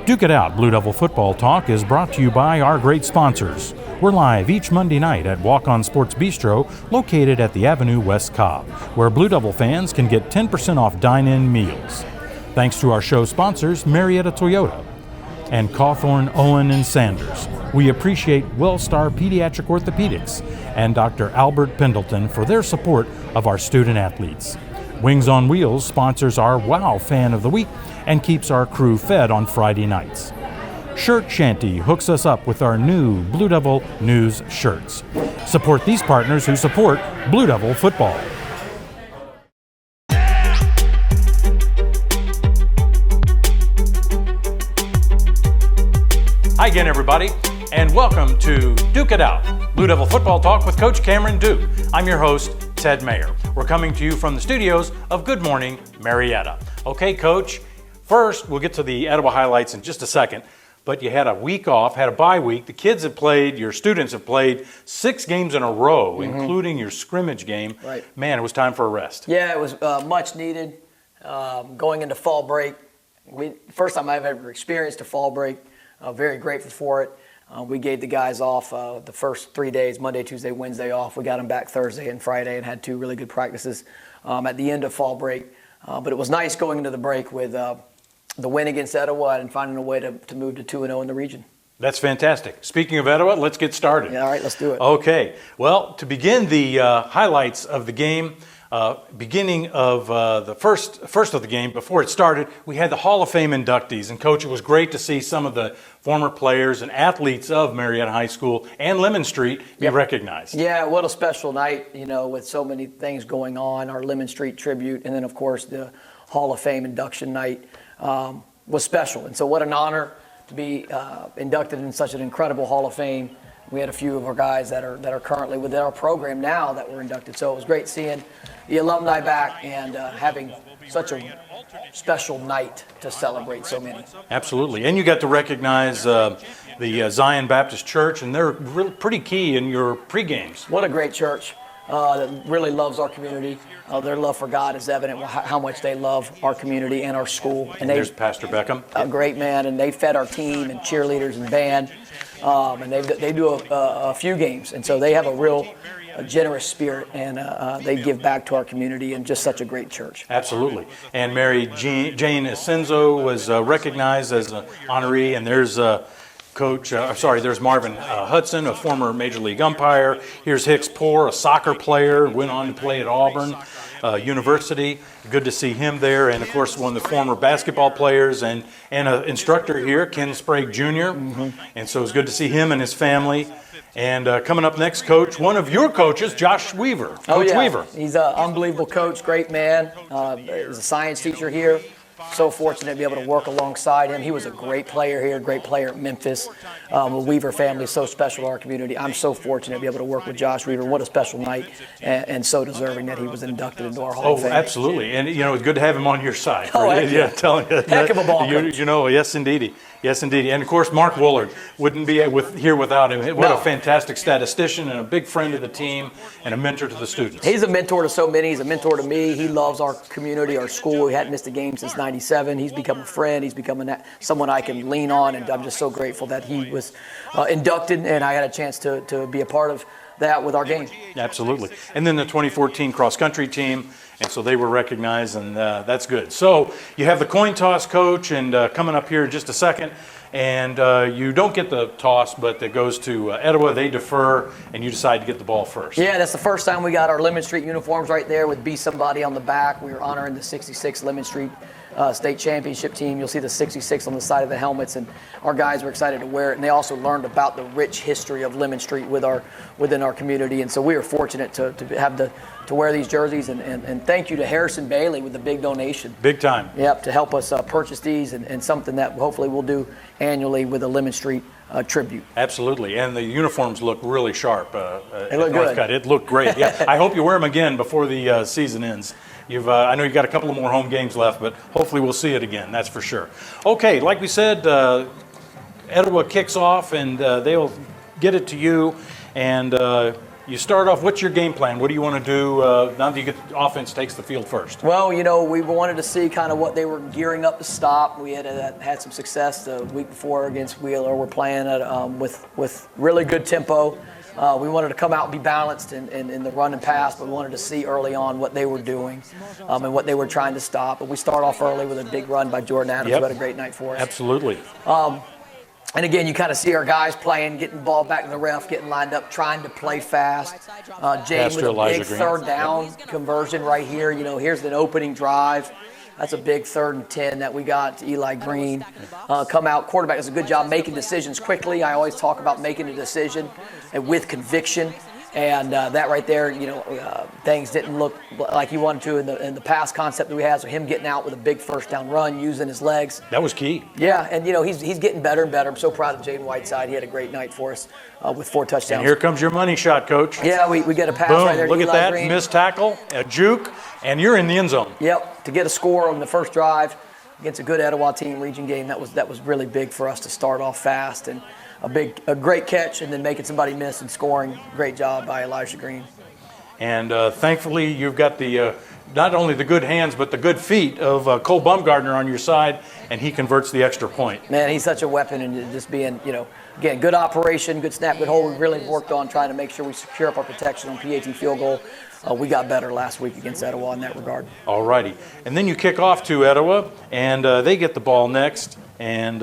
Duke It Out Blue Devil Football Talk is brought to you by our great sponsors. We're live each Monday night at Walk-On Sports Bistro, located at the Avenue West Cobb, where Blue Devil fans can get 10% off dine-in meals. Thanks to our show sponsors, Marietta Toyota and Cawthorn, Owen and Sanders. We appreciate WellStar Pediatric Orthopedics and Dr. Albert Pendleton for their support of our student athletes. Wings on Wheels sponsors our WOW Fan of the Week and keeps our crew fed on Friday nights. Shirt Shanty hooks us up with our new Blue Devil News shirts. Support these partners who support Blue Devil football. Hi again, everybody, and welcome to Duke It Out, Blue Devil Football Talk with Coach Cameron Duke. I'm your host, Ted Mayer. We're coming to you from the studios of Good Morning Marietta. Okay, Coach, first we'll get to the Etowah highlights in just a second, but you had a week off, had a bye week. The kids have played, your students have played 6 games in a row, including your scrimmage game. Right. Man, it was time for a rest. Yeah, it was much needed. Going into fall break, first time I've ever experienced a fall break. Very grateful for it. We gave the guys off the first 3 days, Monday, Tuesday, Wednesday off. We got them back Thursday and Friday and had 2 really good practices at the end of fall break. But it was nice going into the break with the win against Etowah and finding a way to move to 2-0 in the region. That's fantastic. Speaking of Etowah, let's get started. Yeah, all right, let's do it. Okay. Well, to begin the highlights of the game, beginning of the first of the game, before it started, we had the Hall of Fame inductees. And, Coach, it was great to see some of the former players and athletes of Marietta High School and Lemon Street be recognized. Yeah, what a special night, with so many things going on, our Lemon Street tribute, and then, of course, the Hall of Fame induction night was special. And so what an honor to be inducted in such an incredible Hall of Fame. We had a few of our guys that are currently within our program now that were inducted. So it was great seeing the alumni back and having such a special night to celebrate so many. Absolutely. And you got to recognize the Zion Baptist Church, and they're really pretty key in your pre-games. What a great church that really loves our community. Their love for God is evident how much they love our community and our school. And there's Pastor Beckham. A great man, and they fed our team and cheerleaders and band. And they do a few games, and so they have a generous spirit, and they give back to our community, and just such a great church. Absolutely. And Mary Jane Asenzo was recognized as an honoree, and there's there's Marvin Hudson, a former Major League umpire. Here's Hicks Poore, a soccer player, went on to play at Auburn University. Good to see him there. And, of course, one of the former basketball players and an instructor here, Ken Sprague Jr. And so it's good to see him and his family. And coming up next, Coach, one of your coaches, Josh Weaver. Coach Weaver. He's an unbelievable coach, great man. He's a science teacher here. So fortunate to be able to work alongside him. He was a great player here, great player at Memphis. The Weaver family is so special to our community. I'm so fortunate to be able to work with Josh Weaver. What a special night, and so deserving that he was inducted into our Hall of Fame. Oh, absolutely. And, it's good to have him on your side. Oh, right? Yeah, telling you. Heck of a ball coach. Yes, indeedy. Yes, indeed. And, of course, Mark Woolard wouldn't be here without him. What a fantastic statistician and a big friend of the team and a mentor to the students. He's a mentor to so many. He's a mentor to me. He loves our community, our school. He hadn't missed a game since '97. He's become a friend. He's become someone I can lean on, and I'm just so grateful that he was inducted, and I had a chance to be a part of that with our game. Absolutely. And then the 2014 cross-country team, and so they were recognized, and that's good. So you have the coin toss, Coach, and coming up here in just a second, and you don't get the toss, but it goes to Etowah. They defer, and you decide to get the ball first. Yeah, that's the first time we got our Lemon Street uniforms right there with Be Somebody on the back. We were honoring the 66 Lemon Street state championship team. You'll see the 66 on the side of the helmets, and our guys were excited to wear it, and they also learned about the rich history of Lemon Street within our community, and so we were fortunate to wear these jerseys, and thank you to Harrison Bailey with the big donation. Big time. Yep, to help us purchase these, and something that hopefully we'll do annually with a Lemon Street tribute. Absolutely, and the uniforms look really sharp. They look good. Northcutt. It looked great. Yeah, I hope you wear them again before the season ends. I know you've got a couple of more home games left, but hopefully we'll see it again, that's for sure. Okay, like we said, Etowah kicks off, and they'll get it to you, and You start off, what's your game plan? What do you want to do now that you get the offense takes the field first? Well, we wanted to see kind of what they were gearing up to stop. We had some success the week before against Wheeler. We're playing with really good tempo. We wanted to come out and be balanced in the run and pass, but we wanted to see early on what they were doing and what they were trying to stop. But we start off early with a big run by Jordan Adams, who had a great night for us. Absolutely. And again, you kind of see our guys playing, getting the ball back to the ref, getting lined up, trying to play fast. Jane with a big third down conversion right here. Here's an opening drive. That's a big 3rd and 10 that we got to Eli Green. Come out, quarterback does a good job making decisions quickly. I always talk about making a decision and with conviction. And that right there, things didn't look like he wanted to in the pass concept that we had. So him getting out with a big first down run, using his legs. That was key. Yeah, and he's getting better and better. I'm so proud of Jaden Whiteside. He had a great night for us with 4 touchdowns. And here comes your money shot, Coach. Yeah, we get a pass Boom, right there to look at Eli that, Green. missed tackle, a juke, and you're in the end zone. Yep, to get a score on the first drive against a good Etowah team region game. That was really big for us to start off fast, and a great catch, and then making somebody miss and scoring. Great job by Elijah Green. And thankfully, you've got the not only the good hands, but the good feet of Cole Bumgardner on your side, and he converts the extra point. Man, he's such a weapon, and just being, again, good operation, good snap, good hold. We really worked on trying to make sure we secure up our protection on PAT field goal. We got better last week against Etowah in that regard. All righty. And then you kick off to Etowah, and they get the ball next. And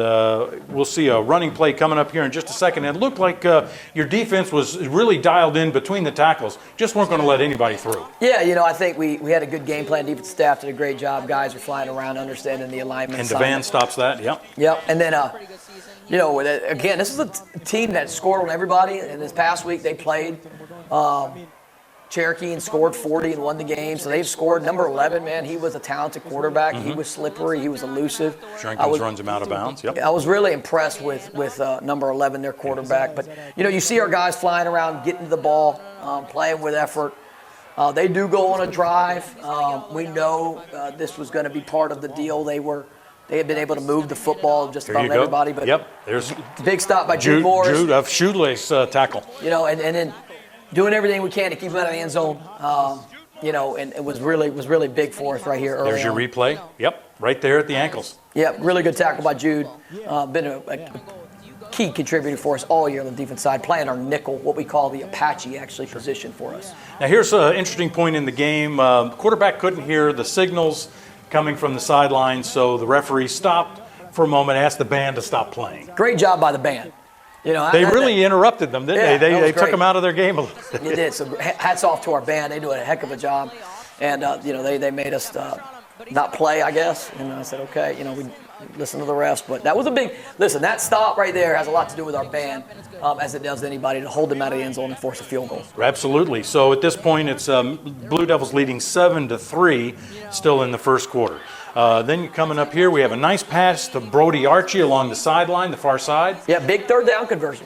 we'll see a running play coming up here in just a second. And it looked like your defense was really dialed in between the tackles. Just weren't going to let anybody through. Yeah, I think we had a good game plan. Defensive staff did a great job. Guys are flying around, understanding the alignment. And DeVan stops that, yep. Yep, and then, again, this is a team that scored on everybody. And this past week they played Cherokee and scored 40 and won the game. So they've scored. Number 11, man, he was a talented quarterback. Mm-hmm. He was slippery. He was elusive. Jenkins runs him out of bounds. Yep. I was really impressed with number 11, their quarterback. But, you see our guys flying around, getting to the ball, playing with effort. They do go on a drive. We know this was going to be part of the deal. They had been able to move the football just about everybody. But yep, there's big stop by Jude Morris. Jude, a shoelace tackle. And then doing everything we can to keep him out of the end zone. And it was really big for us right here early. There's your replay. Yep, right there at the ankles. Yep, really good tackle by Jude. Been a key contributor for us all year on the defense side, playing our nickel, what we call the Apache position for us. Now here's an interesting point in the game. Quarterback couldn't hear the signals coming from the sidelines, so the referee stopped for a moment, asked the band to stop playing. Great job by the band. They really interrupted them, didn't they? They took them out of their game a little bit. They did. So hats off to our band. They do a heck of a job. And, they made us not play, I guess. And I said, okay, we listen to the refs. But that was that stop right there has a lot to do with our band, as it does anybody, to hold them out of the end zone and force a field goal. Absolutely. So at this point, it's Blue Devils leading 7-3, still in the first quarter. Then coming up here, we have a nice pass to Brody Archie along the sideline, the far side. Yeah, big third down conversion.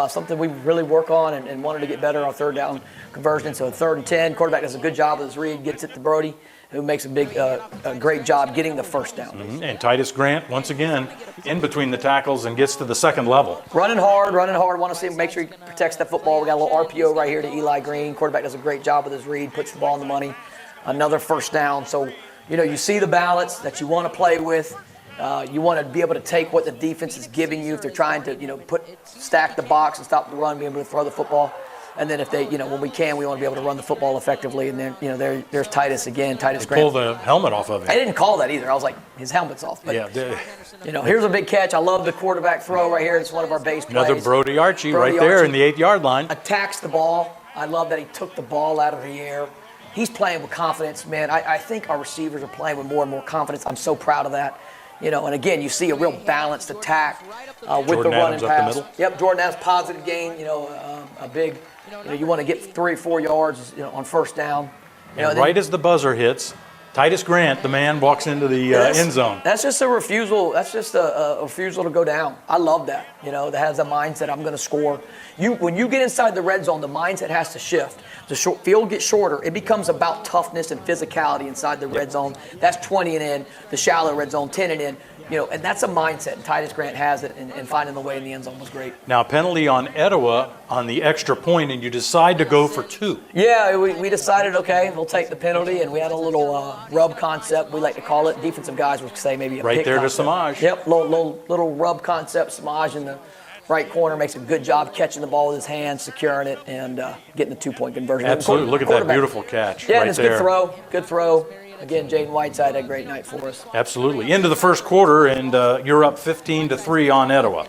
Something we really work on and wanted to get better on third down conversion. So 3rd and 10, quarterback does a good job with his read, gets it to Brody, who makes a great job getting the first down. Mm-hmm. And Titus Grant, once again, in between the tackles and gets to the second level. Running hard. Want to see him make sure he protects that football. We got a little RPO right here to Eli Green. Quarterback does a great job with his read, puts the ball in the money. Another first down. So, you see the balance that you want to play with. You want to be able to take what the defense is giving you if they're trying to, stack the box and stop the run, be able to throw the football. And then if they, when we can, we want to be able to run the football effectively. And then, there's Titus again, Titus Grant. Pull the helmet off of him. I didn't call that either. I was like, his helmet's off. But, here's a big catch. I love the quarterback throw right here. It's one of our base plays. Another Brody Archie right there in the 8-yard line. Attacks the ball. I love that he took the ball out of the air. He's playing with confidence, man. I think our receivers are playing with more and more confidence. I'm so proud of that. And again, you see a real balanced attack with Jordan the run Adams and pass. up the middle. Yep, Jordan Adams, positive gain. A big. You want to get 3 or 4 yards, on first down. And right as the buzzer hits, Titus Grant, the man, walks into the end zone. That's just a refusal. That's just a refusal to go down. I love that. That has a mindset. I'm going to score. When you get inside the red zone, the mindset has to shift. The field gets shorter. It becomes about toughness and physicality inside the red zone. That's 20 and in. The shallow red zone, 10 and in. and that's a mindset. And Titus Grant has it, and finding the way in the end zone was great. Now, penalty on Etowah on the extra point, and you decide to go for 2. Yeah, we decided, okay, we'll take the penalty, and we had a little rub concept, we like to call it. Defensive guys would say maybe a right pick there concept. to Samaje. Yep, little rub concept. Samaje in the right corner makes a good job catching the ball with his hands, securing it, and getting the 2-point conversion. Absolutely. Look at that beautiful catch yeah, right and it's there. Good throw. Again, Jaden Whiteside had a great night for us. Absolutely. Into the first quarter, and you're up 15-3 on Etowah.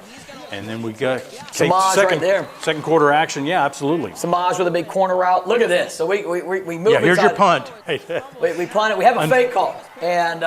And then we got Samaje right there. Second quarter action. Yeah, absolutely. Samaje with a big corner route. Look at this. So we move. Yeah, here's your punt. we punt it. We have a fake call, and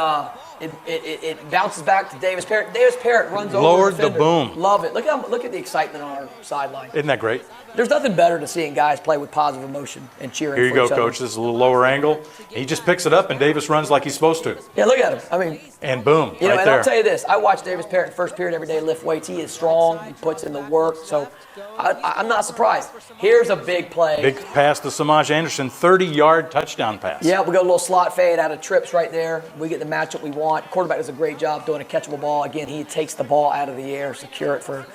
it bounces back to Davis Parrott. Davis Parrott runs over. Lowered the boom. Love it. Look at the excitement on our sideline. Isn't that great? There's nothing better than seeing guys play with positive emotion and cheering. Here you for go, each other. Coach. This is a little lower angle. He just picks it up, and Davis runs like he's supposed to. Yeah, look at him. I mean, and boom, and there. I'll tell you this. I watch Davis Parrott in first period every day lift weights. He is strong. He puts in the work. So I'm not surprised. Here's a big play. Big pass to Samaje Anderson, 30-yard touchdown pass. Yeah, we got a little slot fade out of trips right there. We get the matchup we want. Quarterback does a great job doing a catchable ball. Again, he takes the ball out of the air, secure it for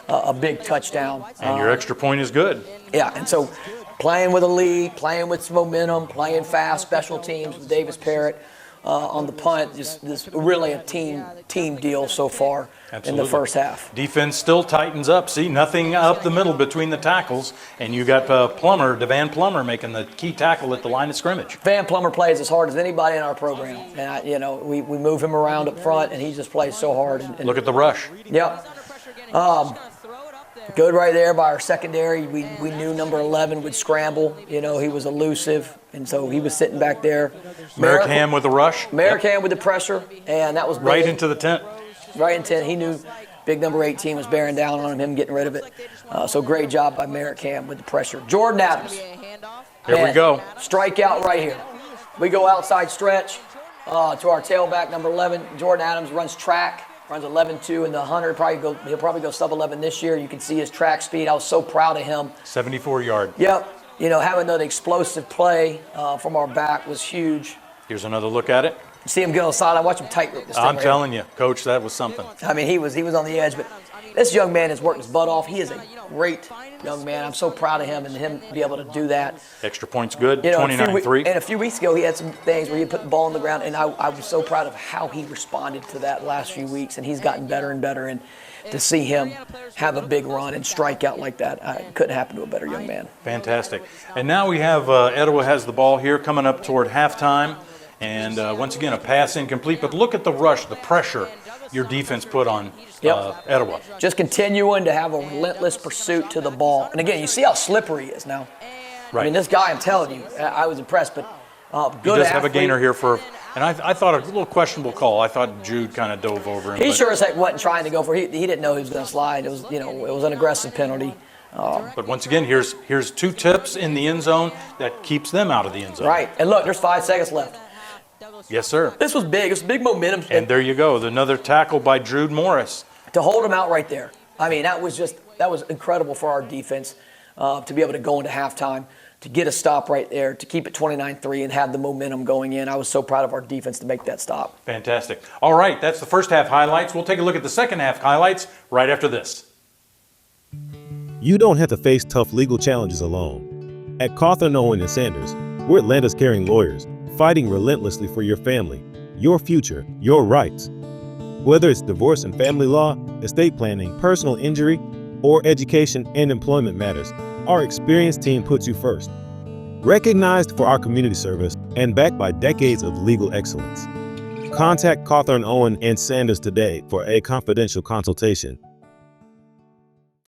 a big touchdown. And your extra point is good. Yeah, and so playing with a lead, playing with some momentum, playing fast, special teams with Davis Parrott on the punt, just really a team deal so far. Absolutely. In the first half. Defense still tightens up. See, nothing up the middle between the tackles, and you got Devan Plummer making the key tackle at the line of scrimmage. Van Plummer plays as hard as anybody in our program, and we move him around up front, and he just plays so hard. And look at the rush. Yep. Good right there by our secondary. We knew number 11 would scramble. He was elusive, and so he was sitting back there. Merrick Ham with the rush. Merrick Ham with the pressure, and that was big. Right into the tent. Right in 10. He knew big number 18 was bearing down on him getting rid of it. So great job by Merrick Ham with the pressure. Jordan Adams. Here we go. Strikeout right here. We go outside stretch to our tailback, number 11. Jordan Adams runs track, runs 11.2 in the 100. He'll probably go sub-11 this year. You can see his track speed. I was so proud of him. 74-yard. Yep. Having that explosive play from our back was huge. Here's another look at it. See him get on the sideline. Watch him tightrope this thing. I'm telling you, Coach, that was something. I mean, he was on the edge, but this young man has worked his butt off. He is a great young man. I'm so proud of him and him to be able to do that. Extra point's good, 29-3. And a few weeks ago, he had some things where he put the ball on the ground, and I was so proud of how he responded to that last few weeks, and he's gotten better and better. And to see him have a big run and strike out like that, couldn't happen to a better young man. Fantastic. And now we have Etowah has the ball here coming up toward halftime. And once again, a pass incomplete. But look at the rush, the pressure your defense put on Etowah. Just continuing to have a relentless pursuit to the ball. And again, you see how slippery he is now. Right. I mean, this guy, I'm telling you, I was impressed. But good He does athlete. have a gainer here and I thought a little questionable call. I thought Jude kind of dove over him. He sure as heck wasn't trying to go for it. He didn't know he was going to slide. It was, it was an aggressive penalty. But once again, here's 2 tips in the end zone that keeps them out of the end zone. Right. And look, there's 5 seconds left. Yes, sir. This was big. It was big momentum. And there you go. Another tackle by Jude Morris. To hold him out right there. I mean, that was incredible for our defense to be able to go into halftime, to get a stop right there, to keep it 29-3 and have the momentum going in. I was so proud of our defense to make that stop. Fantastic. All right, that's the first half highlights. We'll take a look at the second half highlights right after this. You don't have to face tough legal challenges alone. At Cawthorn, Owen & Sanders, we're Atlanta's caring lawyers, fighting relentlessly for your family, your future, your rights. Whether it's divorce and family law, estate planning, personal injury, or education and employment matters, our experienced team puts you first. Recognized for our community service and backed by decades of legal excellence. Contact Cawthorn, Owen & Sanders today for a confidential consultation.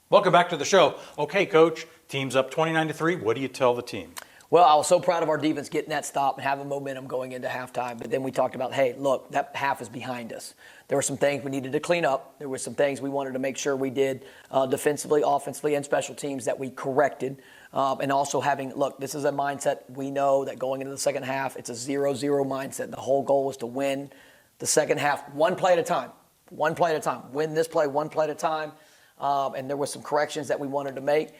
Welcome back to the show. Okay, Coach, team's up 29-3. What do you tell the team? Well, I was so proud of our defense getting that stop and having momentum going into halftime. But then we talked about, hey, look, that half is behind us. There were some things we needed to clean up. There were some things we wanted to make sure we did defensively, offensively, and special teams that we corrected. And also look, this is a mindset. We know that going into the second half, it's a 0-0 mindset. The whole goal was to win the second half one play at a time. One play at a time. Win this play one play at a time. And there were some corrections that we wanted to make.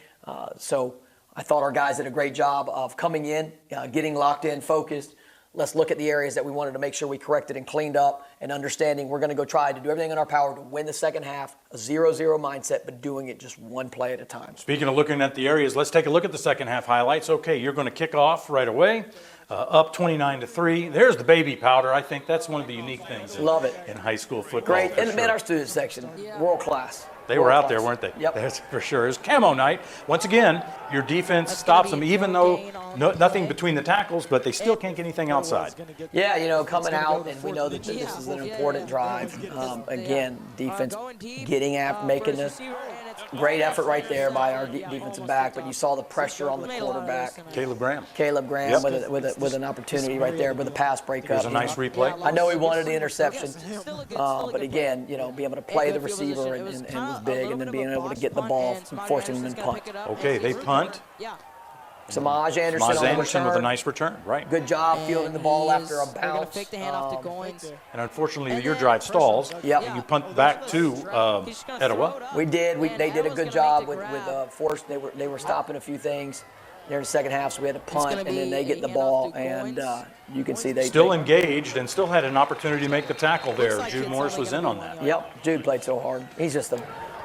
So I thought our guys did a great job of coming in, getting locked in, focused, let's look at the areas that we wanted to make sure we corrected and cleaned up, and understanding we're going to go try to do everything in our power to win the second half, a 0-0 mindset, but doing it just one play at a time. Speaking of looking at the areas, let's take a look at the second half highlights. Okay, you're going to kick off right away, up 29-3. There's the baby powder. I think that's one of the unique things Love it. in high school football. Great. And sure. our student section, world class. They were out there, weren't they? Yep. That's for sure. It's camo night. Once again, your defense stops them, even though nothing between the tackles, but they still can't get anything outside. Yeah, coming out, and we know that this is an important drive. Again, defense getting after, making this. Great effort right there by our defensive back, but you saw the pressure on the quarterback. Caleb Graham. Yep. with an opportunity right there with a pass breakup. It was a nice replay. I know he wanted the interception, but again, be able to play the receiver and was big, and then being able to get the ball, forcing them to punt. Okay, they punt. Samaje Anderson with a nice return, right. Good job fielding the ball after a bounce. And unfortunately, your drive stalls. Yep. And you punt back to Etowah. We did. They did a good job with force. They were stopping a few things there in the second half, so we had to punt, and then they get the ball, and you can see they still engaged and still had an opportunity to make the tackle there. Jude Morris was in on that. Yep, Jude played so hard. He's just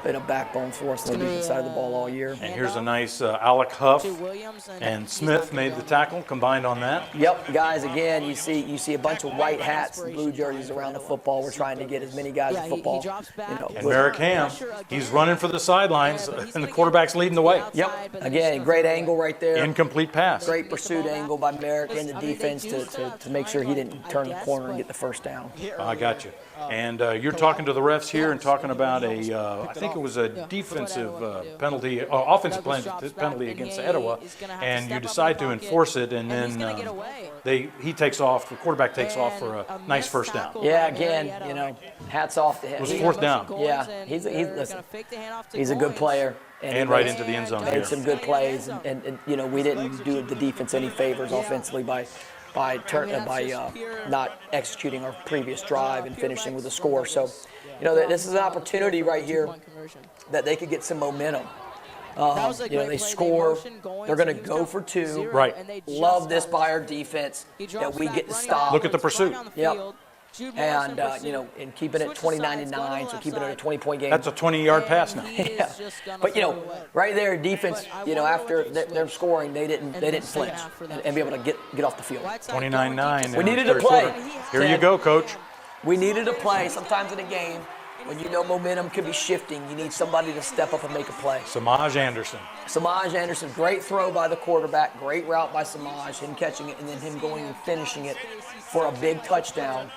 been a backbone for us on the defense side of the ball all year. And here's a nice Alec Huff and Smith made the tackle, combined on that. Yep, guys, again, you see a bunch of white hats and blue jerseys around the football. We're trying to get as many guys in football. And Merrick Ham, he's running for the sidelines, and the quarterback's leading the way. Yep, again, great angle right there. Incomplete pass. Great pursuit angle by Merrick and the defense to make sure he didn't turn the corner and get the first down. I got you. And you're talking to the refs here and talking about I think it was a defensive penalty, offensive penalty against Etowah, and you decide to enforce it, and then he takes off, the quarterback takes off for a nice first down. Yeah, again, hats off to him. It was fourth down. Yeah, he's a good player. And right into the end zone made here. Some good plays, and we didn't do the defense any favors offensively by not executing our previous drive and finishing with a score. So, this is an opportunity right here that they could get some momentum. They score. They're going to go for two. Right. Love this by our defense that we get to stop. Look at the pursuit. Yep. And, and keeping it 29-9, so keeping it a 20-point game. That's a 20-yard pass now. Yeah. But, right there, defense, after their scoring, they didn't flinch and be able to get off the field. 29-9. We needed to play. Here you go, Coach. We needed to play. Sometimes in a game, when momentum could be shifting, you need somebody to step up and make a play. Samaje Anderson, great throw by the quarterback, great route by Samaje, him catching it, and then him going and finishing it for a big touchdown.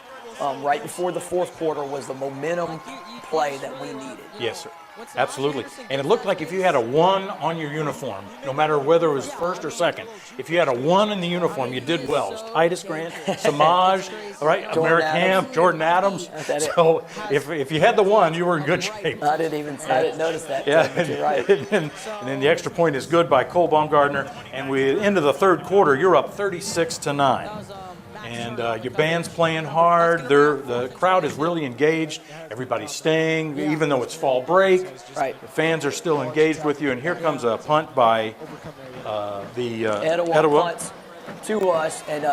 Right before the fourth quarter was the momentum play that we needed. Yes, sir. Absolutely. And it looked like if you had a 1 on your uniform, no matter whether it was first or second, if you had a 1 in the uniform, you did well. It was Titus Grant, Samaje, right? Merrick Ham, Jordan Adams. So if you had the 1, you were in good shape. I didn't notice that. Yeah, but you're right. and then the extra point is good by Cole Baumgardner. And we into the third quarter, you're up 36-9. And your band's playing hard. The crowd is really engaged. Everybody's staying, even though it's fall break. Right. The fans are still engaged with you. And here comes a punt by the Etowah punts to us. And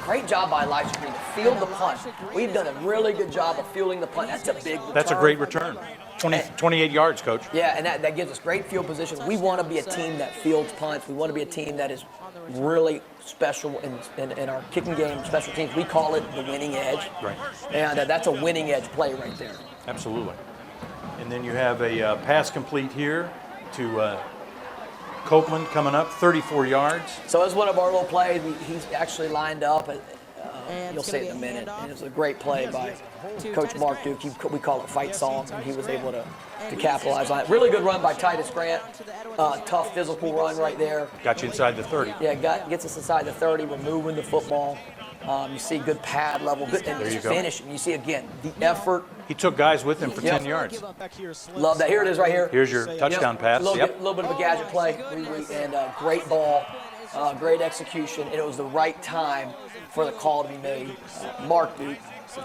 great job by Elijah Green to field the punt. We've done a really good job of fielding the punt. That's a big return. That's a great return. 28 yards, Coach. Yeah, and that gives us great field position. We want to be a team that fields punts. We want to be a team that is really special in our kicking game, special teams. We call it the winning edge. Right. And that's a winning edge play right there. Absolutely. And then you have a pass complete here to Copeland coming up, 34 yards. So that's one of our little plays. He's actually lined up. You'll see it in a minute. And it was a great play by Coach Mark Duke. We call it fight song, and he was able to capitalize on it. Really good run by Titus Grant. Tough physical run right there. Got you inside the 30. Yeah, gets us inside the 30. We're moving the football. You see good pad level, good and finishing. You see again the effort. He took guys with him for 10 yards. Love that. Here it is right here. Here's your touchdown pass. A little bit of a gadget play, and great ball, great execution, and it was the right time for the call to be made. Mark Duke,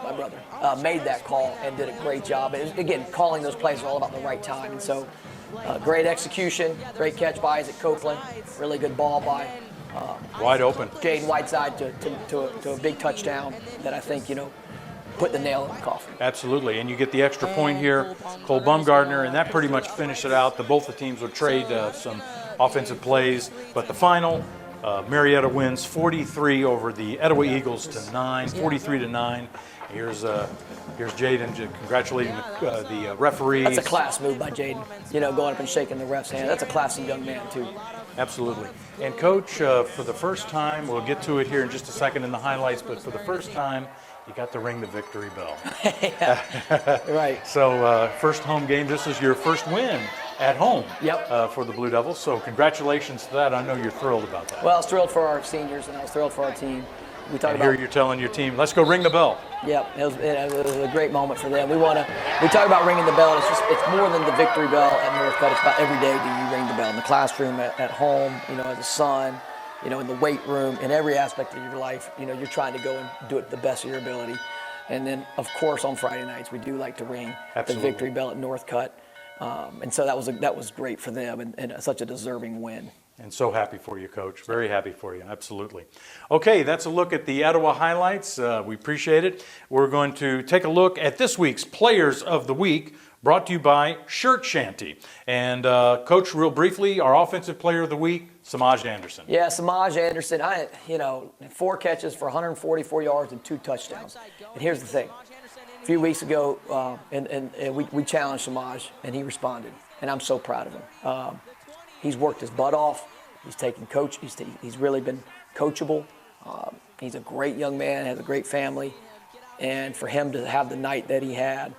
my brother, made that call and did a great job. And again, calling those plays are all about the right time. And so, great execution, great catch by Isaac Copeland, really good ball by Wide open. Jaden Whiteside to a big touchdown that I think, put the nail in the coffin. Absolutely, and you get the extra point here, Cole Bumgardner, and that pretty much finished it out. Both the teams would trade some offensive plays, but the final, Marietta wins 43 over the Etowah Eagles to 9, 43-9. Here's Jaden congratulating the referees. That's a class move by Jaden, going up and shaking the ref's hand. That's a classy young man, too. Absolutely. And Coach, for the first time, we'll get to it here in just a second in the highlights, but for the first time, you got to ring the victory bell. Right. So first home game, this is your first win at home. Yep. For the Blue Devils, so congratulations to that. I know you're thrilled about that. Well, I was thrilled for our seniors, and I was thrilled for our team. Here you're telling your team, let's go ring the bell. Yep, it was a great moment for them. We talk about ringing the bell. It's more than the victory bell at Northcutt. It's about every day do you ring the bell in the classroom, at home, as a son, in the weight room, in every aspect of your life. You're trying to go and do it to the best of your ability. And then, of course, on Friday nights we do like to ring the victory bell at Northcutt. And so that was great for them and such a deserving win. And so happy for you, Coach. Very happy for you, absolutely. Okay, that's a look at the Etowah highlights. We appreciate it. We're going to take a look at this week's Players of the Week, brought to you by Shirt Shanty. And Coach, real briefly, our Offensive Player of the Week, Samaje Anderson. Yeah, Samaje Anderson, 4 catches for 144 yards and 2 touchdowns. And here's the thing. A few weeks ago, we challenged Samaje, and he responded. And I'm so proud of him. He's worked his butt off. He's taken coach. He's really been coachable. He's a great young man, has a great family. And for him to have the night that he had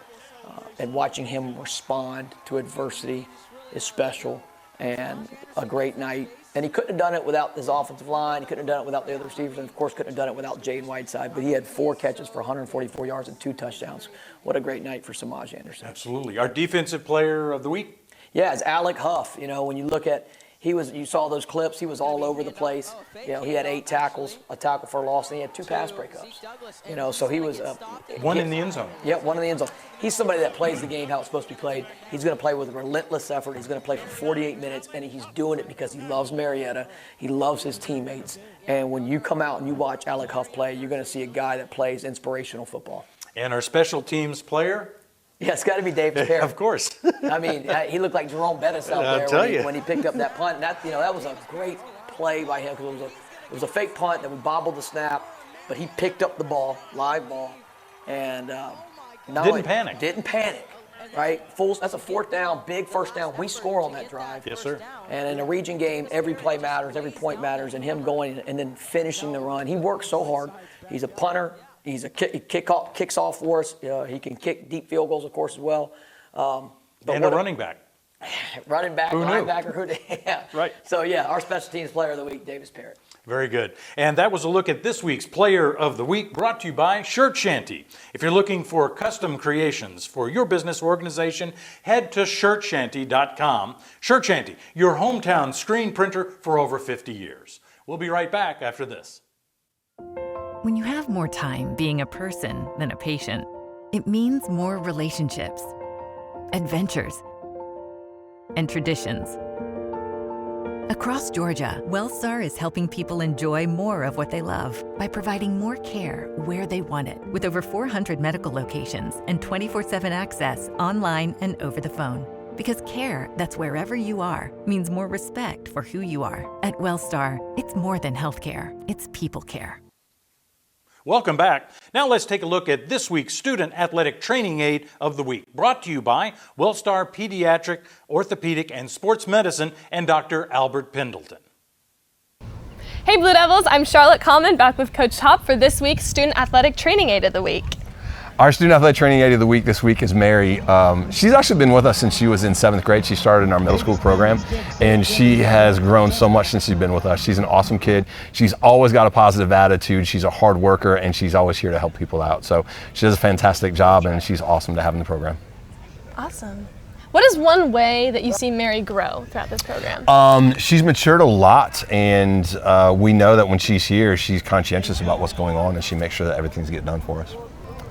and watching him respond to adversity is special and a great night. And he couldn't have done it without his offensive line. He couldn't have done it without the other receivers. And, of course, couldn't have done it without Jaden Whiteside. But he had 4 catches for 144 yards and 2 touchdowns. What a great night for Samaje Anderson. Absolutely. Our Defensive Player of the Week? Yeah, it's Alec Huff. When you look at, you saw those clips, he was all over the place. He had 8 tackles, a tackle for a loss, and he had 2 pass breakups. So he was one in the end zone. Yeah, one in the end zone. He's somebody that plays the game how it's supposed to be played. He's going to play with a relentless effort. He's going to play for 48 minutes, and he's doing it because he loves Marietta. He loves his teammates. And when you come out and you watch Alec Huff play, you're going to see a guy that plays inspirational football. And our special teams player? Yeah, it's got to be Davis Perry. Of course. I mean, he looked like Jerome Bettis out there when he picked up that punt. And that was a great play by him because it was a fake punt that we bobbled the snap, but he picked up the ball, live ball, and didn't panic. Right? That's a 4th down, big first down. We score on that drive. Yes, sir. And in a region game, every play matters, every point matters, and him going and then finishing the run. He works so hard. He's a punter. He kicks off for us. He can kick deep field goals, of course, as well. And a running back. Running back, linebacker. Yeah. Right. So, yeah, our special teams player of the week, Davis Perry. Very good. And that was a look at this week's Player of the Week, brought to you by Shirt Shanty. If you're looking for custom creations for your business organization, head to shirtshanty.com. Shirt Shanty, your hometown screen printer for over 50 years. We'll be right back after this. When you have more time being a person than a patient, it means more relationships, adventures, and traditions. Across Georgia, WellStar is helping people enjoy more of what they love by providing more care where they want it, with over 400 medical locations and 24/7 access online and over the phone. Because care that's wherever you are means more respect for who you are. At WellStar, it's more than healthcare, it's people care. Welcome back. Now let's take a look at this week's Student Athletic Training Aid of the Week, brought to you by WellStar Pediatric, Orthopedic, and Sports Medicine and Dr. Albert Pendleton. Hey Blue Devils, I'm Charlotte Common, back with Coach Top for this week's Student Athletic Training Aid of the Week. Our Student Athletic Training Aid of the Week this week is Mary. She's actually been with us since she was in 7th grade. She started in our middle school program, and she has grown so much since she's been with us. She's an awesome kid. She's always got a positive attitude. She's a hard worker, and she's always here to help people out. So she does a fantastic job, and she's awesome to have in the program. Awesome. What is one way that you see Mary grow throughout this program? She's matured a lot, and we know that when she's here, she's conscientious about what's going on, and she makes sure that everything's getting done for us.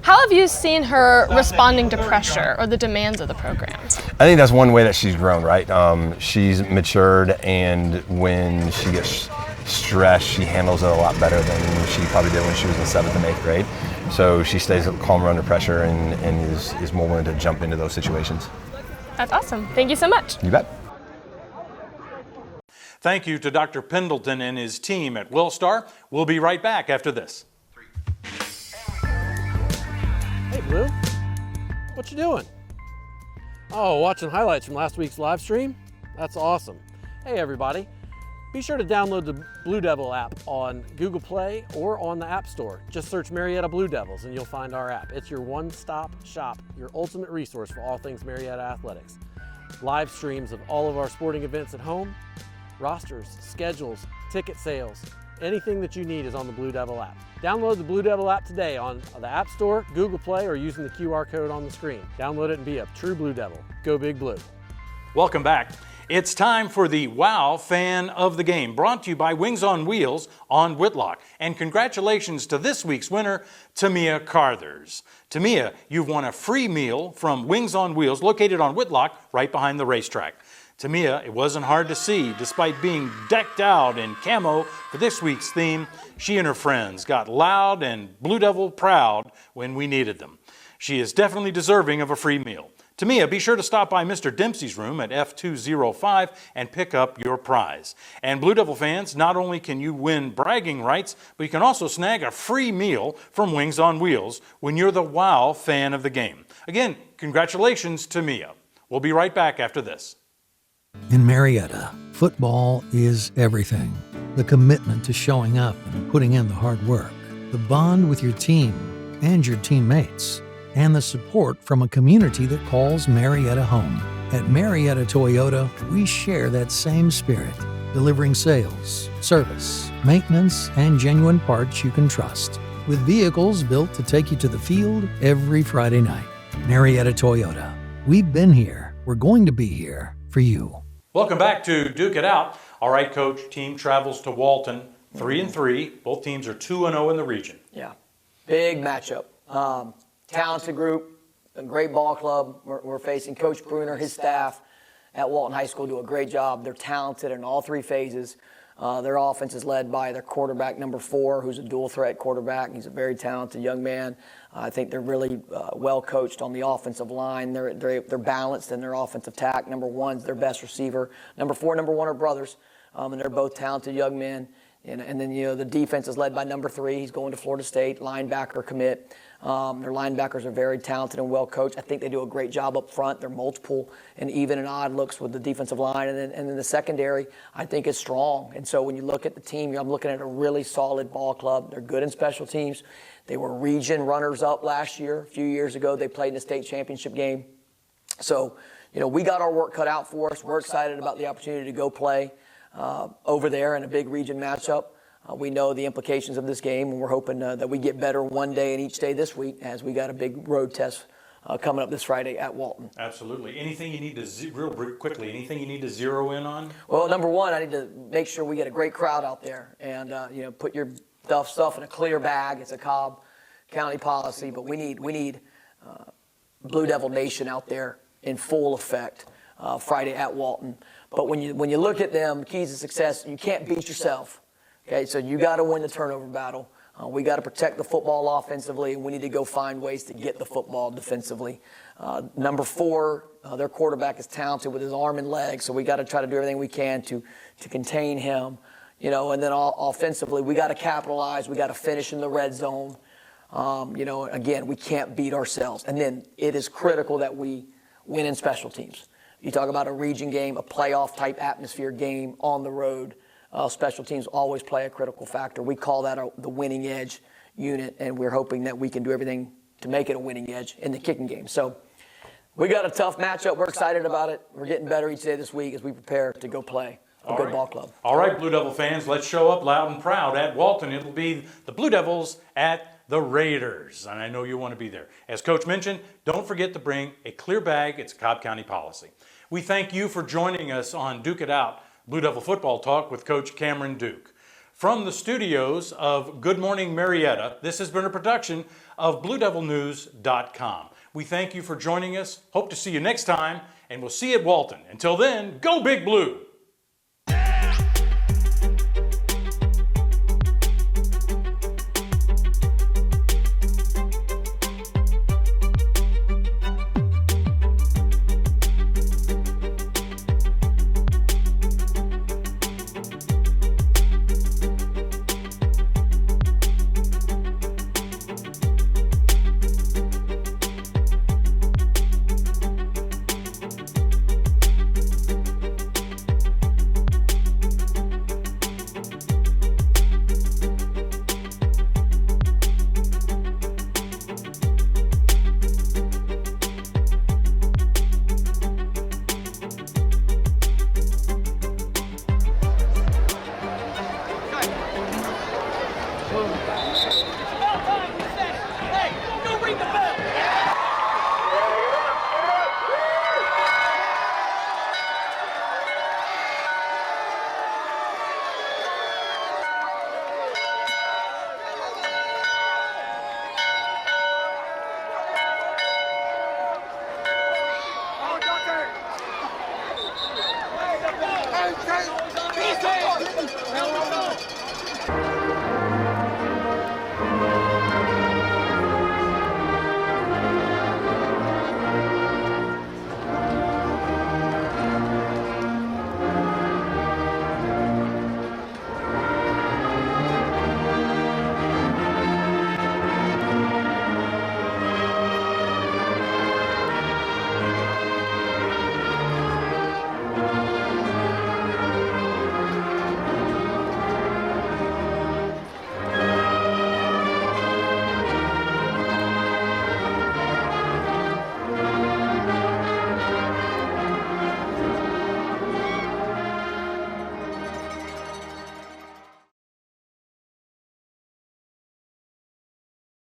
How have you seen her responding to pressure or the demands of the program? I think that's one way that she's grown, right? She's matured, and when she gets stress, she handles it a lot better than she probably did when she was in 7th and 8th grade. So she stays calmer under pressure and is more willing to jump into those situations. That's awesome. Thank you so much. You bet. Thank you to Dr. Pendleton and his team at Willstar. We'll be right back after this. Hey, Blue. What you doing? Oh, watching highlights from last week's live stream? That's awesome. Hey, everybody. Be sure to download the Blue Devil app on Google Play or on the App Store. Just search Marietta Blue Devils and you'll find our app. It's your one-stop shop, your ultimate resource for all things Marietta athletics. Live streams of all of our sporting events at home, rosters, schedules, ticket sales, anything that you need is on the Blue Devil app. Download the Blue Devil app today on the App Store, Google Play, or using the QR code on the screen. Download it and be a true Blue Devil. Go Big Blue. Welcome back. It's time for the Wow Fan of the Game, brought to you by Wings on Wheels on Whitlock. And congratulations to this week's winner, Tamia Carthers. Tamia, you've won a free meal from Wings on Wheels, located on Whitlock, right behind the racetrack. Tamia, it wasn't hard to see. Despite being decked out in camo for this week's theme, she and her friends got loud and Blue Devil proud when we needed them. She is definitely deserving of a free meal. Tamia, be sure to stop by Mr. Dempsey's room at F205 and pick up your prize. And Blue Devil fans, not only can you win bragging rights, but you can also snag a free meal from Wings on Wheels when you're the Wow Fan of the Game. Again, congratulations, Tamia. We'll be right back after this. In Marietta, football is everything. The commitment to showing up and putting in the hard work, the bond with your team and your teammates, and the support from a community that calls Marietta home. At Marietta Toyota, we share that same spirit, delivering sales, service, maintenance, and genuine parts you can trust, with vehicles built to take you to the field every Friday night. Marietta Toyota. We've been here. We're going to be here for you. Welcome back to Duke It Out. All right, Coach, team travels to Walton, 3-3. Both teams are 2-0 in the region. Yeah, big matchup. Talented group, a great ball club. We're facing Coach Bruner, his staff at Walton High School do a great job. They're talented in all three phases. Their offense is led by their quarterback, number 4, who's a dual threat quarterback. He's a very talented young man. I think they're really well coached on the offensive line. They're balanced in their offensive tack. Number 1's their best receiver. Number 4, number 1 are brothers, and they're both talented young men. And then, the defense is led by number 3. He's going to Florida State, linebacker commit. Their linebackers are very talented and well coached. I think they do a great job up front. They're multiple and even and odd looks with the defensive line. And then the secondary, I think, is strong. And so when you look at the team, I'm looking at a really solid ball club. They're good in special teams. They were region runners-up last year. A few years ago, they played in the state championship game. So, we got our work cut out for us. We're excited about the opportunity to go play over there in a big region matchup. We know the implications of this game, and we're hoping that we get better one day and each day this week as we got a big road test coming up this Friday at Walton. Absolutely. Anything you need to, real quickly, anything you need to zero in on? Well, number 1, I need to make sure we get a great crowd out there and, put your stuff in a clear bag. It's a Cobb County policy, but we need Blue Devil Nation out there in full effect Friday at Walton. But when you look at them, keys to success, you can't beat yourself. Okay, so you got to win the turnover battle. We got to protect the football offensively, and we need to go find ways to get the football defensively. Number 4, their quarterback is talented with his arm and leg, so we got to try to do everything we can to contain him. And then offensively, we got to capitalize. We got to finish in the red zone. Again, we can't beat ourselves. And then it is critical that we win in special teams. You talk about a region game, a playoff-type atmosphere game on the road. Special teams always play a critical factor. We call that the winning edge unit, and we're hoping that we can do everything to make it a winning edge in the kicking game. So we got a tough matchup. We're excited about it. We're getting better each day this week as we prepare to go play a good ball club. All right, Blue Devil fans, let's show up loud and proud at Walton. It'll be the Blue Devils at the Raiders, and I know you want to be there. As Coach mentioned, don't forget to bring a clear bag. It's a Cobb County policy. We thank you for joining us on Duke It Out, Blue Devil Football Talk with Coach Cameron Duke. From the studios of Good Morning Marietta, this has been a production of BlueDevilNews.com. We thank you for joining us. Hope to see you next time, and we'll see you at Walton. Until then, go Big Blue!